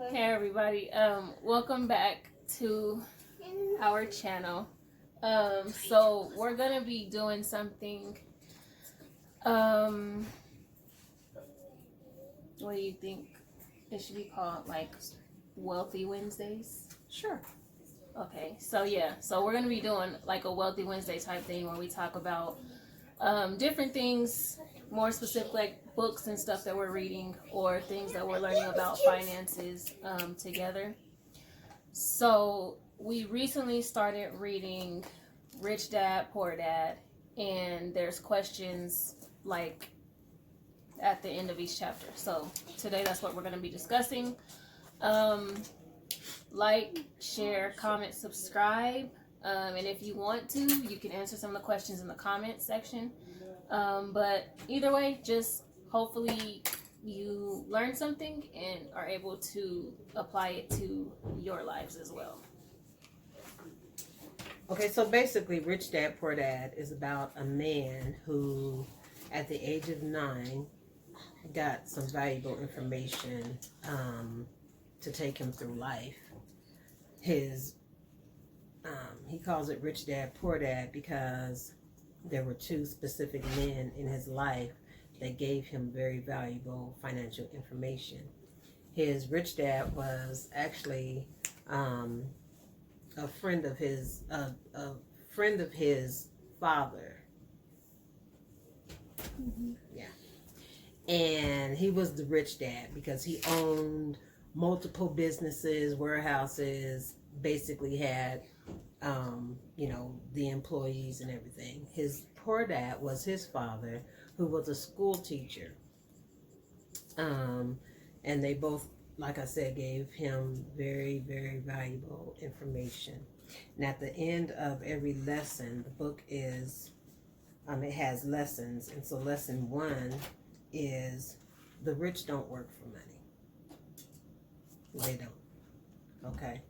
Hey everybody, welcome back to our channel. So we're gonna be doing something. What do you think it should be called? Like Wealthy Wednesdays? Sure. Okay, so yeah, so we're gonna be doing like a Wealthy Wednesday type thing where we talk about different things, more specific like books and stuff that we're reading or things that we're learning about finances together. So we recently started reading Rich Dad, Poor Dad, and there's questions like at the end of each chapter. So today that's what we're going to be discussing. Um, like, share, comment, subscribe. And if you want to, you can answer some of the questions in the comment section. But either way, just hopefully you learn something and are able to apply it to your lives as well. Okay, so basically, Rich Dad, Poor Dad is about a man who, at the age of 9, got some valuable information to take him through life. He calls it Rich Dad, Poor Dad because there were 2 specific men in his life that gave him very valuable financial information. His rich dad was actually a friend of his father. Mm-hmm. Yeah, and he was the rich dad because he owned multiple businesses, warehouses. Basically, had the employees and everything. His poor dad was his father, who was a school teacher. And they both, like I said, gave him very, very valuable information. And at the end of every lesson, the book is, it has lessons. And so lesson 1 is the rich don't work for money. They don't. Okay.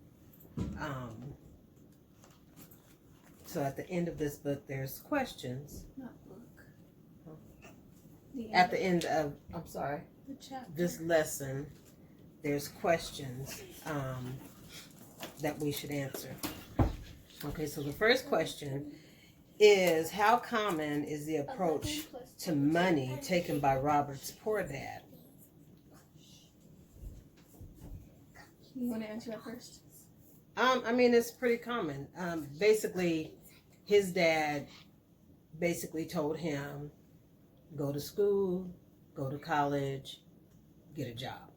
So at the end of this book, there's questions. Not book. At the end of, I'm sorry, the chapter. This lesson, there's questions that we should answer. Okay, so the first question is, how common is the approach to money taken by Robert's poor dad? You want to answer that first? It's pretty common. Basically, his dad basically told him, go to school, go to college, get a job.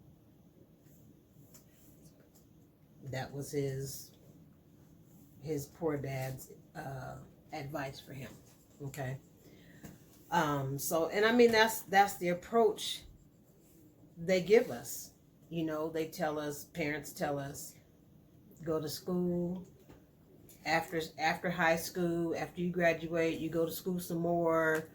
That was his poor dad's advice for him. Okay. That's the approach they give us. They tell us, parents tell us, go to school. After high school, after you graduate, you go to school some more.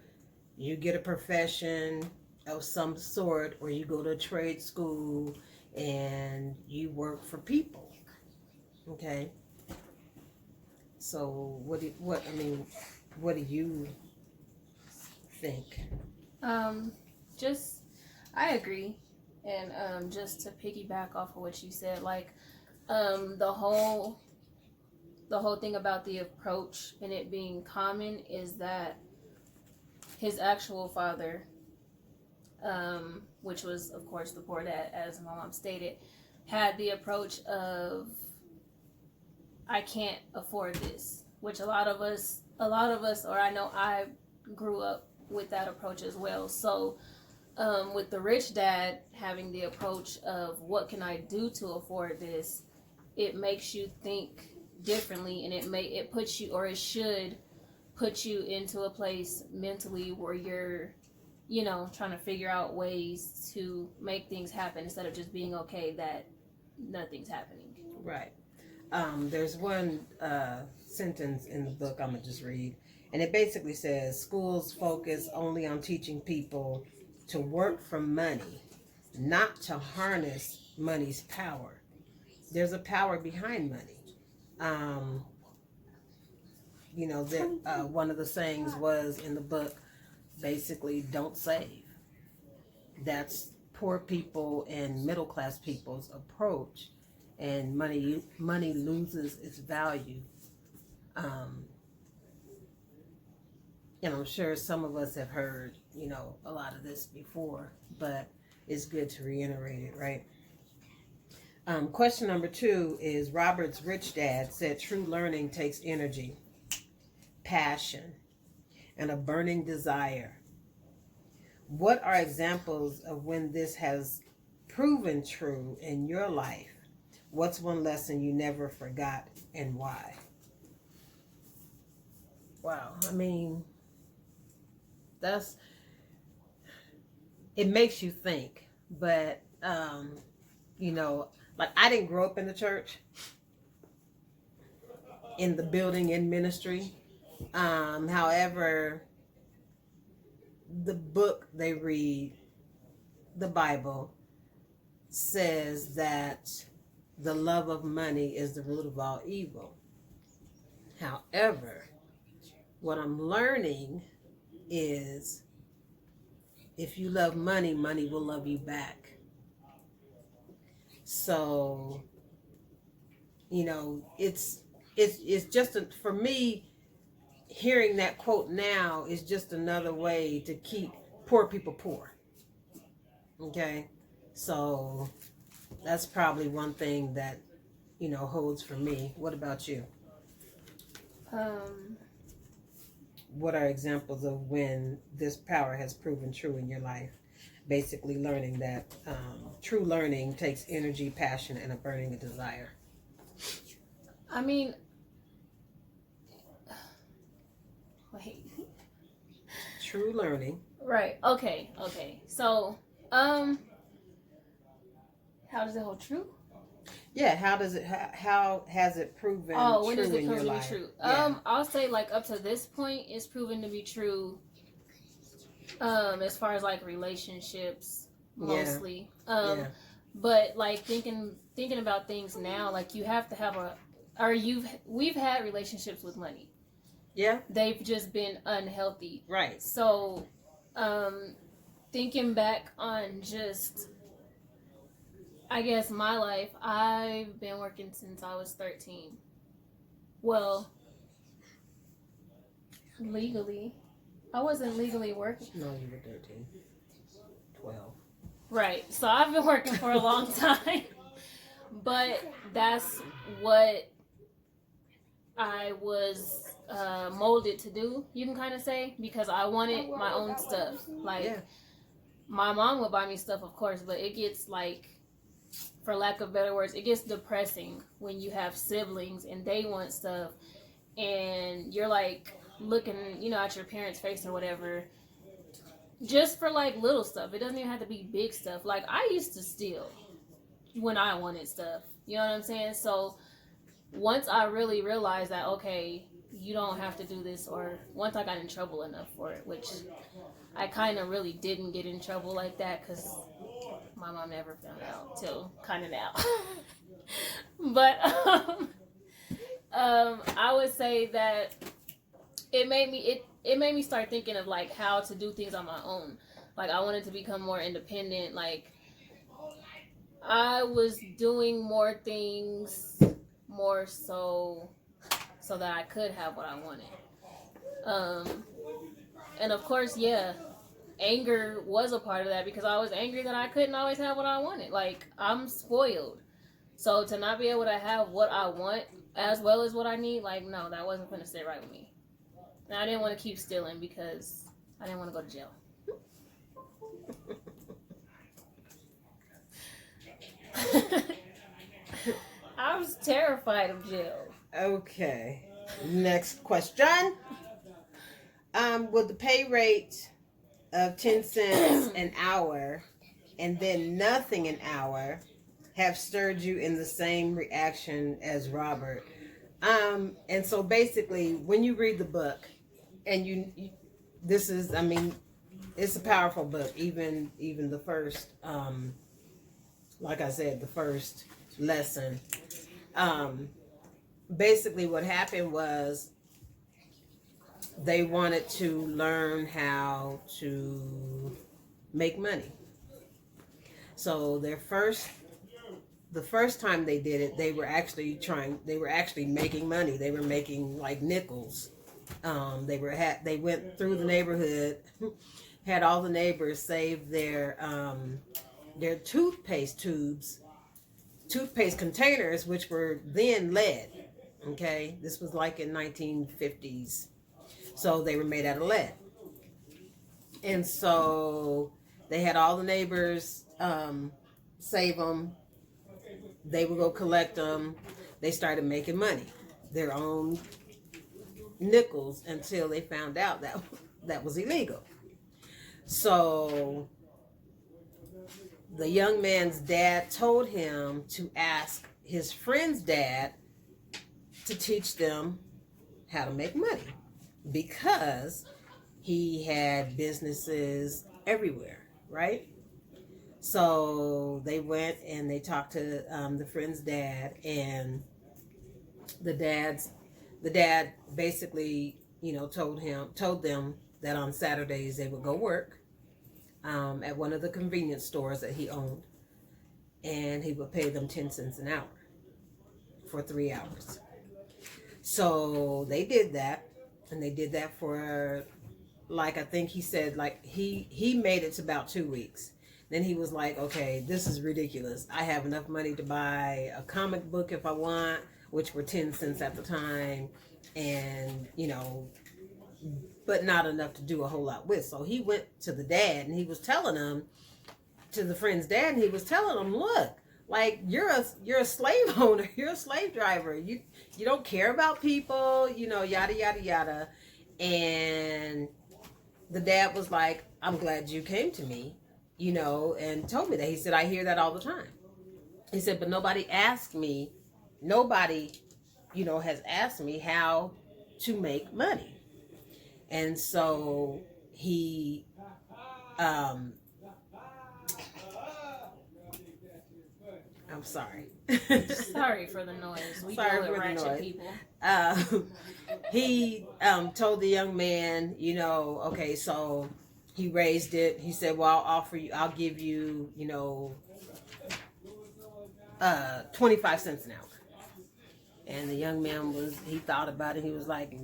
You get a profession of some sort, or you go to a trade school and you work for people. Okay. So what do you think? I agree, and just to piggyback off of what you said, like the whole thing about the approach and it being common is that his actual father, which was of course the poor dad, as my mom stated, had the approach of, I can't afford this, which a lot of us, or I know I grew up with that approach as well. So with the rich dad having the approach of, what can I do to afford this, it makes you think differently, and it puts you, or it should put you into a place mentally where you're trying to figure out ways to make things happen instead of just being okay that nothing's happening. Right. There's one sentence in the book I'm going to just read, and it basically says, schools focus only on teaching people to work for money, not to harness money's power. There's a power behind money. One of the sayings was in the book, basically, don't save. That's poor people and middle class people's approach, and money loses its value. Um, and I'm sure some of us have heard, a lot of this before, but it's good to reiterate it, right? Question number 2 is Robert's rich dad said true learning takes energy, passion, and a burning desire. What are examples of when this has proven true in your life? What's one lesson you never forgot and why? Wow, I mean, it makes you think, but like I didn't grow up in the church, in the building, in ministry. However, the book they read, the Bible, says that the love of money is the root of all evil. However, what I'm learning is if you love money, money will love you back. So, it's just for me, hearing that quote now is just another way to keep poor people poor. Okay? So that's probably one thing that, holds for me. What about you? What are examples of when this power has proven true in your life? Basically learning that true learning takes energy, passion, and a burning desire. I mean, wait. True learning. Right. Okay. So, how does it hold true? Yeah. How has it proven when true is it in your proven to be life? true? Yeah. I'll say like up to this point, it's proven to be true. As far as like relationships, mostly. But like thinking about things now, like you have to have we've had relationships with money. Yeah. They've just been unhealthy. Right. So, thinking back on just, I guess, my life, I've been working since I was 13. Well, legally. I wasn't legally working. No, you were 13. 12. Right. So I've been working for a long time. But that's what I was molded to do, you can kind of say, because I wanted my own stuff. Like, my mom would buy me stuff, of course, but it gets like, for lack of better words, it gets depressing when you have siblings and they want stuff and you're like looking, at your parents' face or whatever, just for like little stuff. It doesn't even have to be big stuff. Like, I used to steal when I wanted stuff. You know what I'm saying? So once I really realized that, okay, you don't have to do this, or once I got in trouble enough for it, which I kind of really didn't get in trouble like that because my mom never found out till kind of now. But I would say that it made me start thinking of like how to do things on my own. Like, I wanted to become more independent. Like, I was doing more things more so that I could have what I wanted. And of course, yeah, anger was a part of that because I was angry that I couldn't always have what I wanted. Like, I'm spoiled. So to not be able to have what I want as well as what I need, like, no, that wasn't going to sit right with me. And I didn't want to keep stealing because I didn't want to go to jail. I was terrified of jail. Okay. Next question. Would the pay rate of 10 cents an hour and then nothing an hour have stirred you in the same reaction as Robert? And so basically, when you read the book, and this is, I mean, it's a powerful book. Even the first, like I said, the first lesson. Basically, what happened was they wanted to learn how to make money. So the first time they did it, they were actually making money. They were making like nickels. They went through the neighborhood, had all the neighbors save their toothpaste containers, which were then lead. Okay, this was like in 1950s, so they were made out of lead, and so they had all the neighbors save them. They would go collect them. They started making money, their own nickels, until they found out that that was illegal. So the young man's dad told him to ask his friend's dad to teach them how to make money, because he had businesses everywhere, right? So they went and they talked to the friend's dad, and the dad basically, told them that on Saturdays they would go work at one of the convenience stores that he owned, and he would pay them 10 cents an hour for 3 hours. So they did that, and they did that for, like, I think he said, like, he made it to about 2 weeks. Then he was like, okay, this is ridiculous. I have enough money to buy a comic book if I want, which were 10 cents at the time, and, but not enough to do a whole lot with. So he went to the dad, and he was telling him, to the friend's dad, and he was telling him, look, like, you're a slave owner, you're a slave driver. You don't care about people, yada yada yada. And the dad was like, I'm glad you came to me, and told me that. He said, I hear that all the time. He said, but nobody, has asked me how to make money. And so he, I'm sorry. Sorry for the noise. We Sorry deal with for the ratchet noise. people. He told the young man, okay, so he raised it. He said, well, I'll give you, 25 cents an hour. And the young man he thought about it. He was like,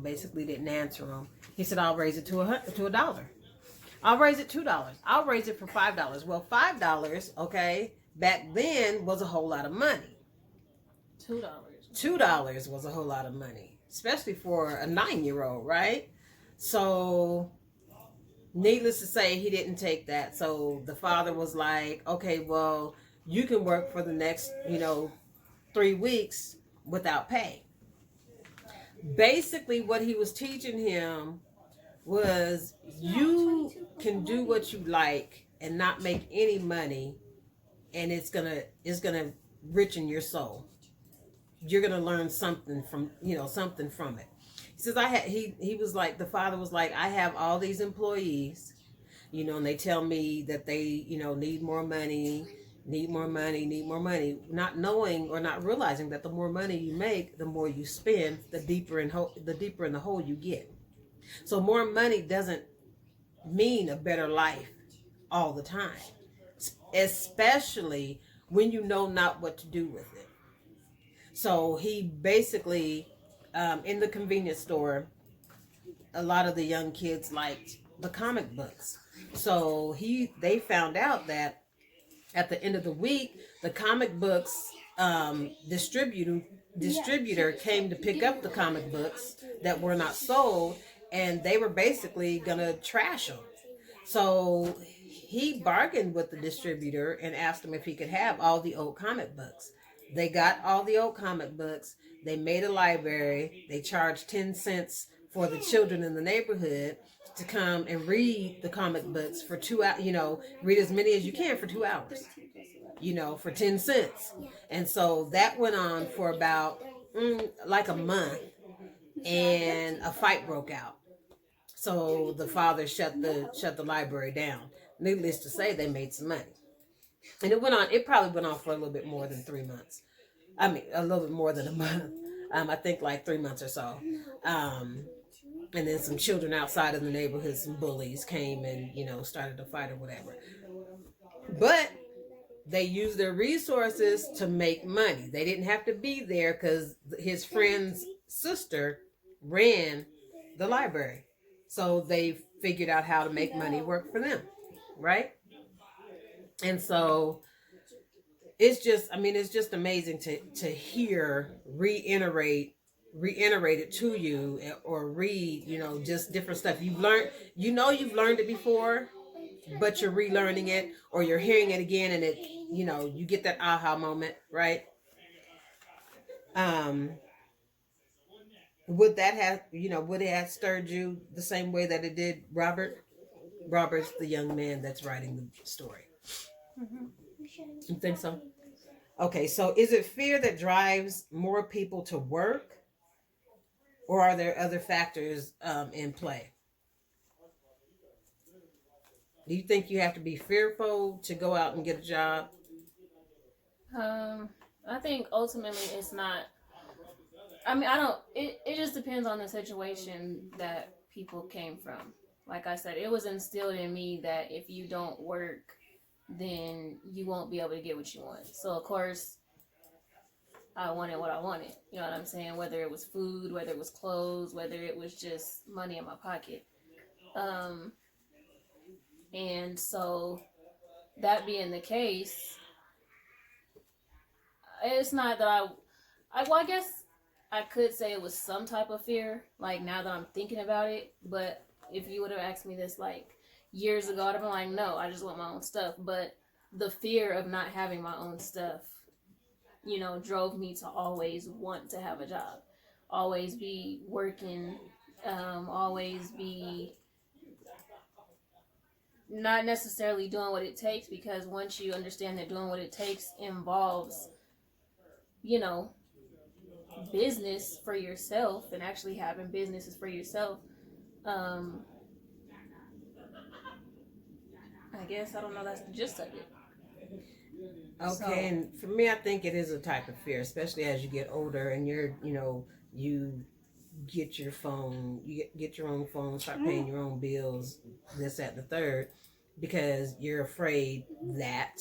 basically didn't answer him. He said, I'll raise it to $1. I'll raise it $2. I'll raise it for $5. Well, $5, okay, back then was a whole lot of money. $2. $2 was a whole lot of money, especially for a 9-year-old, right? So, needless to say, he didn't take that. So the father was like, okay, well, you can work for the next, 3 weeks without pay. Basically, what he was teaching him was, you can do what you like and not make any money, and it's gonna richen your soul. You're gonna learn something from it. He says, he was like, the father was like, I have all these employees, and they tell me that they, need more money, not knowing or not realizing that the more money you make, the more you spend, the deeper in the hole you get. So more money doesn't mean a better life all the time, especially when you know not what to do with it. So he basically, in the convenience store, a lot of the young kids liked the comic books. So they found out that at the end of the week, the comic books distributor came to pick up the comic books that were not sold, and they were basically gonna trash them. So he bargained with the distributor and asked him if he could have all the old comic books. They got all the old comic books. They made a library. They charged 10 cents for the children in the neighborhood to come and read the comic books for 2 hours, read as many as you can for 2 hours, for 10 cents. And so that went on for about like a month, and a fight broke out. So the father shut the library down. Needless to say, they made some money. And it probably went on for a little bit more than 3 months. I mean, a little bit more than a month. I think like 3 months or so. And then some children outside of the neighborhood, some bullies came and, started a fight or whatever. But they use their resources to make money. They didn't have to be there because his friend's sister ran the library. So they figured out how to make money work for them, right? And so it's just amazing to hear reiterate it to you, or read, just different stuff you've learned. You've learned it before, but you're relearning it, or you're hearing it again, and you get that aha moment, right? um would it have stirred you the same way that it did Robert's the young man that's writing the story? Mm-hmm. You think so? Okay, so is it fear that drives more people to work, or are there other factors in play? Do you think you have to be fearful to go out and get a job? I think ultimately it's not. I mean, I don't. It just depends on the situation that people came from. Like I said, it was instilled in me that if you don't work, then you won't be able to get what you want. So of course, I wanted what I wanted. You know what I'm saying? Whether it was food, whether it was clothes, whether it was just money in my pocket. Um, and so that being the case, it's not that well, I guess I could say it was some type of fear. Like now that I'm thinking about it, but if you would have asked me this like years ago, I'd have been like, no, I just want my own stuff. But the fear of not having my own stuff, drove me to always want to have a job, always be working, always be not necessarily doing what it takes, because once you understand that doing what it takes involves, you know, business for yourself and actually having businesses for yourself, um, I guess, I don't know, that's the gist of it. Okay, so, and for me, I think it is a type of fear, especially as you get older and you get your phone, you get your own phone, start paying your own bills, this, that, and the third, because you're afraid that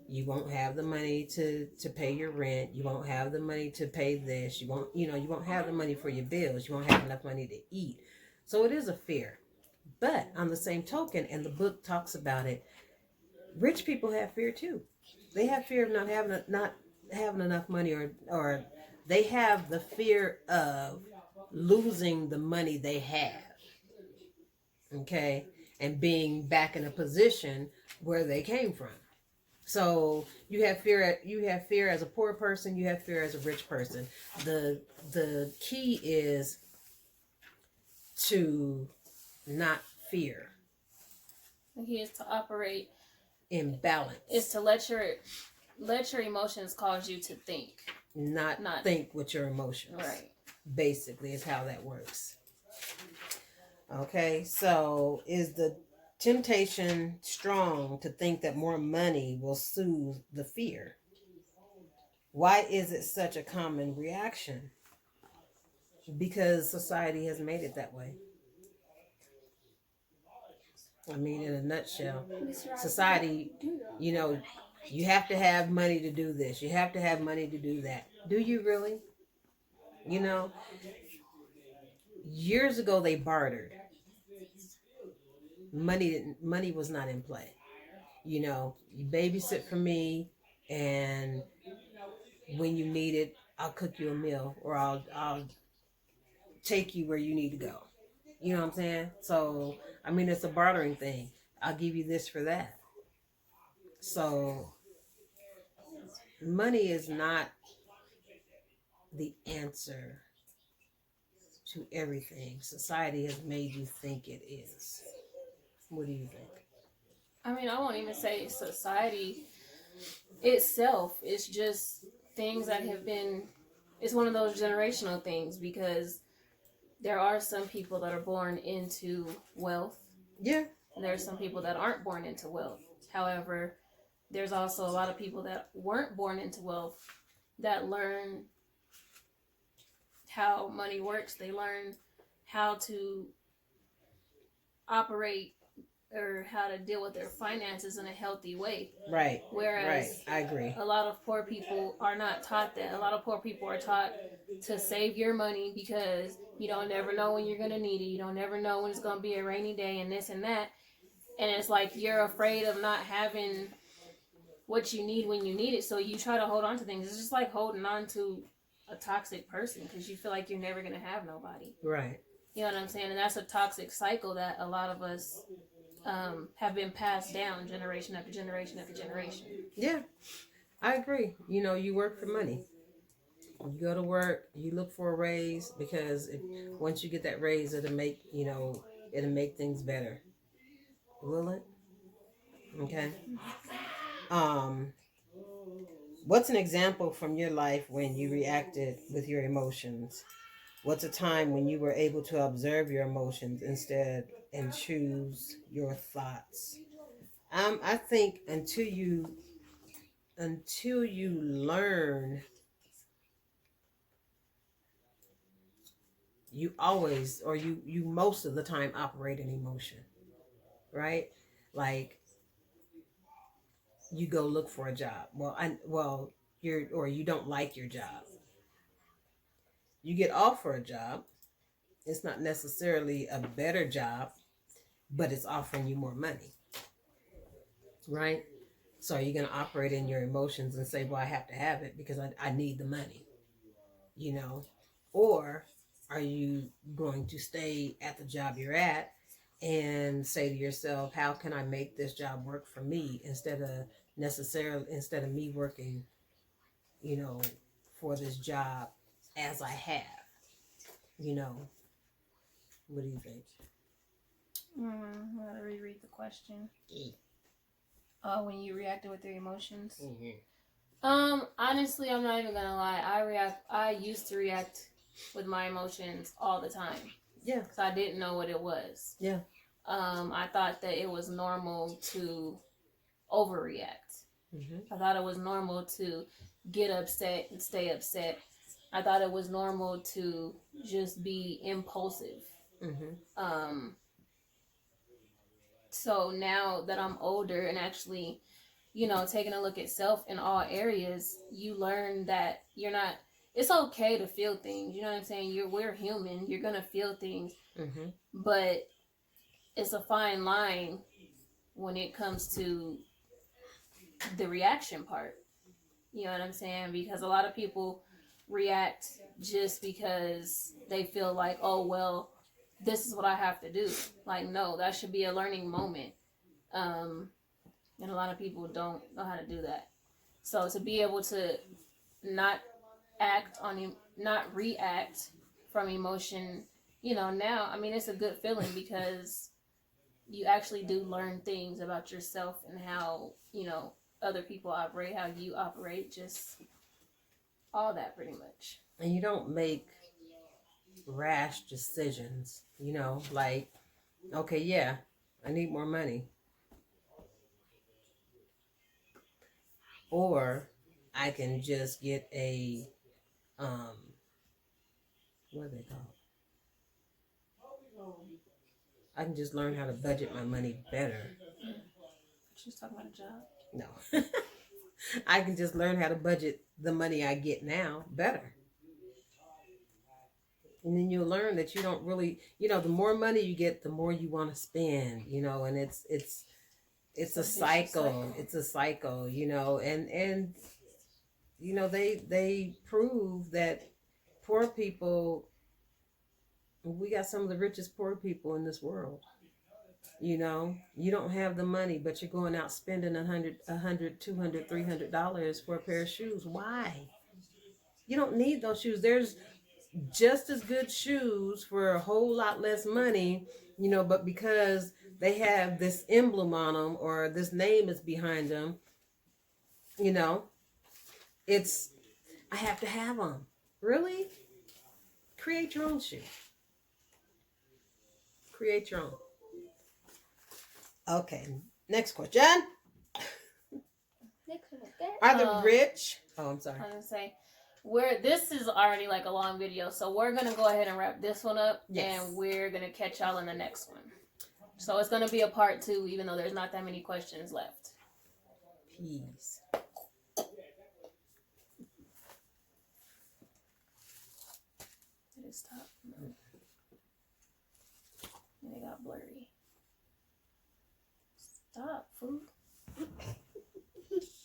you won't have the money to pay your rent, you won't have the money to pay this, you won't have the money for your bills, you won't have enough money to eat. So it is a fear. But on the same token, and the book talks about it, rich people have fear too. They have fear of not having enough money, or they have the fear of losing the money they have. Okay, and being back in a position where they came from. So you have fear. You have fear as a poor person. You have fear as a rich person. The key is to not fear. The key is to operate in balance. Is to let your emotions cause you to think, not think with your emotions. Right. Basically, is how that works. Okay, so is the temptation strong to think that more money will soothe the fear? Why is it such a common reaction? Because society has made it that way. I mean, in a nutshell, society, you have to have money to do this. You have to have money to do that. Do you really? Years ago they bartered. Money was not in play. You babysit for me, and when you need it, I'll cook you a meal, or I'll take you where you need to go. You know what I'm saying? So, it's a bartering thing. I'll give you this for that. So, money is not the answer to everything society has made you think it is. What do you think? I won't even say society itself. It's just things that have been, it's one of those generational things, because there are some people that are born into wealth. Yeah. And there are some people that aren't born into wealth. However, there's also a lot of people that weren't born into wealth that learn how money works. They learn how to operate or how to deal with their finances in a healthy way. Right. Whereas I agree. a lot of poor people are not taught that. A lot of poor people are taught to save your money because you don't never know when you're gonna need it. You don't never know when it's gonna be a rainy day and this and that. And it's like you're afraid of not having what you need when you need it, so you try to hold on to things. It's just like holding on to a toxic person because you feel like you're never gonna have nobody. Right. You know what I'm saying? And that's a toxic cycle that a lot of us have been passed down generation after generation after generation. Yeah, I agree. You know, you work for money. You go to work, you look for a raise because once you get that raise, it'll make things better. Will it? Okay. Um, what's an example from your life when you reacted with your emotions? What's a time when you were able to observe your emotions instead and choose your thoughts? I think until you learn, you always or you most of the time operate in emotion, right? Like you go look for a job. You don't like your job. You get offered a job. It's not necessarily a better job, but it's offering you more money, right? So are you going to operate in your emotions and say, well, I have to have it because I need the money, you know? Or are you going to stay at the job you're at and say to yourself, how can I make this job work for me instead of me working, for this job as I have, you know? What do you think? I'm gonna reread the question. When you reacted with your emotions. Honestly, I'm not even gonna lie. I used to react with my emotions all the time. Yeah. Because I didn't know what it was. Yeah. I thought that it was normal to overreact. Mm-hmm. I thought it was normal to get upset and stay upset. I thought it was normal to just be impulsive. Mm-hmm. So now that I'm older and actually, taking a look at self in all areas, you learn that it's okay to feel things. You know what I'm saying? We're human. You're going to feel things. Mm-hmm. But it's a fine line when it comes to the reaction part. You know what I'm saying? Because a lot of people react just because they feel like, oh, well, this is what I have to do. Like, no, that should be a learning moment. And a lot of people don't know how to do that. So to be able to not not react from emotion, now, I mean, it's a good feeling because you actually do learn things about yourself and how, other people operate, how you operate, just all that pretty much. And you don't make rash decisions, like, okay, yeah, I need more money. Or I can just get a, what are they called? I can just learn how to budget my money better. She's talking about a job. No. I can just learn how to budget the money I get now better. And then you'll learn that you don't really, the more money you get, the more you want to spend, and it's a cycle. It's a cycle, and they prove that poor people, we got some of the richest poor people in this world. You don't have the money, but you're going out spending $100, $200, $300 for a pair of shoes. Why? You don't need those shoes. There's just as good shoes for a whole lot less money, but because they have this emblem on them or this name is behind them, it's, I have to have them. Really? Create your own shoe. Create your own. Okay, next question. Are the rich? Oh, I'm sorry. I was gonna say, this is already like a long video, so we're gonna go ahead and wrap this one up, yes. And we're gonna catch y'all in the next one. So it's gonna be a part 2, even though there's not that many questions left. Peace. Did it stop? No. And it got blurry. Stop, fool.